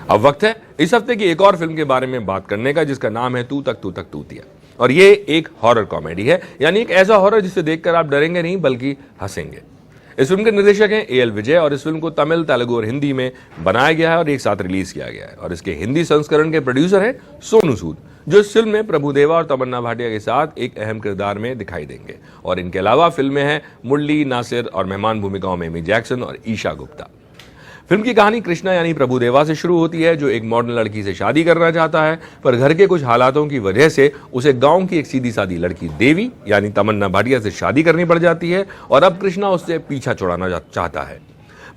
अब वक्त है इस हफ्ते की एक और फिल्म के बारे में बात करने का, जिसका नाम है तू तक तूतिया। और ये एक हॉरर कॉमेडी है, यानी एक ऐसा हॉरर जिसे देखकर आप डरेंगे नहीं बल्कि हंसेंगे। इस फिल्म के निर्देशक हैं ए एल विजय और इस फिल्म को तमिल, तेलुगु और हिंदी में बनाया गया है और एक साथ रिलीज किया गया है। और इसके हिंदी संस्करण के प्रोड्यूसर हैं सोनू सूद, जो इस फिल्म में प्रभुदेवा और तमन्ना भाटिया के साथ एक अहम किरदार में दिखाई देंगे। और इनके अलावा फिल्म में हैं मुरली, नासिर और मेहमान भूमिकाओं में एमी जैक्सन और ईशा गुप्ता। फिल्म की कहानी कृष्णा यानी प्रभुदेवा से शुरू होती है, जो एक मॉडर्न लड़की से शादी करना चाहता है, पर घर के कुछ हालातों की वजह से उसे गांव की एक सीधी सादी लड़की देवी यानी तमन्ना भाटिया से शादी करनी पड़ जाती है। और अब कृष्णा उससे पीछा छुड़ाना चाहता है,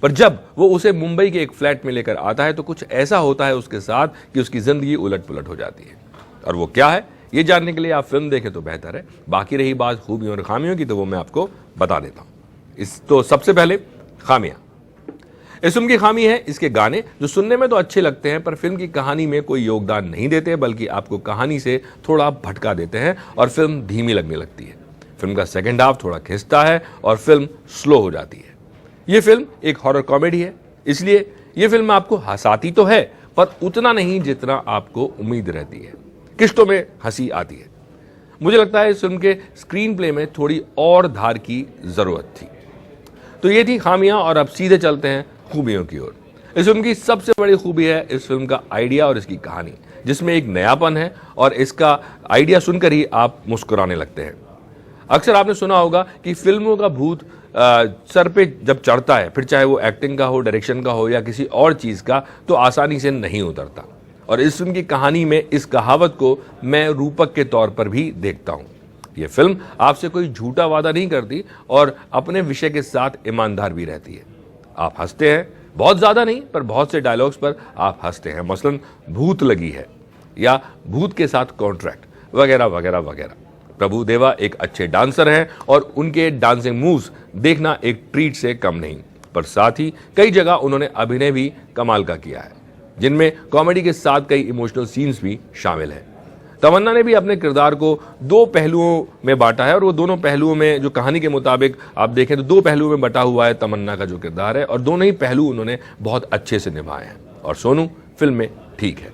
पर जब वो उसे मुंबई के एक फ्लैट में लेकर आता है तो कुछ ऐसा होता है उसके साथ कि उसकी जिंदगी उलट पुलट हो जाती है। और वो क्या है, ये जानने के लिए आप फिल्म देखें तो बेहतर है। बाकी रही बात खूबियों और खामियों की, तो वो मैं आपको बता देता हूं। तो सबसे पहले खामियां। इस फिल्म की खामी है इसके गाने, जो सुनने में तो अच्छे लगते हैं पर फिल्म की कहानी में कोई योगदान नहीं देते, बल्कि आपको कहानी से थोड़ा भटका देते हैं और फिल्म धीमी लगने लगती है। फिल्म का सेकंड हाफ थोड़ा खिंचता है और फिल्म स्लो हो जाती है। यह फिल्म एक हॉरर कॉमेडी है, इसलिए यह फिल्म आपको हंसाती तो है पर उतना नहीं जितना आपको उम्मीद रहती है। किश्तों में हंसी आती है। मुझे लगता है इस फिल्म के स्क्रीन प्ले में थोड़ी और धार की जरूरत थी। तो ये थी खामियां और अब सीधे चलते हैं खूबियों की ओर। इस फिल्म की सबसे बड़ी खूबी है इस फिल्म का आइडिया और इसकी कहानी, जिसमें एक नयापन है और इसका आइडिया सुनकर ही आप मुस्कुराने लगते हैं। अक्सर आपने सुना होगा कि फिल्मों का भूत सर पे जब चढ़ता है, फिर चाहे वो एक्टिंग का हो, डायरेक्शन का हो या किसी और चीज का, तो आसानी से नहीं उतरता। और इस फिल्म की कहानी में इस कहावत को मैं रूपक के तौर पर भी देखता हूं। यह फिल्म आपसे कोई झूठा वादा नहीं करती और अपने विषय के साथ ईमानदार भी रहती है। आप हंसते हैं, बहुत ज्यादा नहीं पर बहुत से डायलॉग्स पर आप हंसते हैं, मसलन भूत लगी है या भूत के साथ कॉन्ट्रैक्ट वगैरह वगैरह वगैरह। प्रभुदेवा एक अच्छे डांसर हैं और उनके डांसिंग मूव्स देखना एक ट्रीट से कम नहीं, पर साथ ही कई जगह उन्होंने अभिनय भी कमाल का किया है, जिनमें कॉमेडी के साथ कई इमोशनल सीन्स भी शामिल हैं। तमन्ना ने भी अपने किरदार को दो पहलुओं में बांटा है और वो दोनों पहलुओं में, जो कहानी के मुताबिक आप देखें तो दो पहलुओं में बटा हुआ है तमन्ना का जो किरदार है, और दोनों ही पहलू उन्होंने बहुत अच्छे से निभाए हैं। और सोनू फिल्म में ठीक है।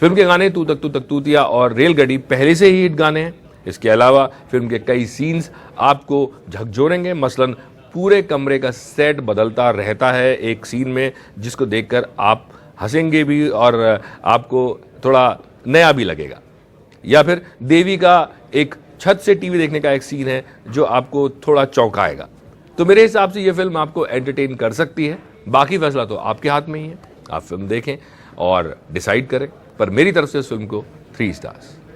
फिल्म के गाने तू तक तूतिया और रेलगाड़ी पहले से ही हिट गाने हैं। इसके अलावा फिल्म के कई सीन्स आपको झकझोरेंगे, मसलन पूरे कमरे का सेट बदलता रहता है एक सीन में, जिसको देखकर आप हंसेंगे भी और आपको थोड़ा नया भी लगेगा। या फिर देवी का एक छत से टीवी देखने का एक सीन है जो आपको थोड़ा चौंकाएगा। तो मेरे हिसाब से यह फिल्म आपको एंटरटेन कर सकती है। बाकी फैसला तो आपके हाथ में ही है। आप फिल्म देखें और डिसाइड करें, पर मेरी तरफ से इस फिल्म को 3 स्टार्स।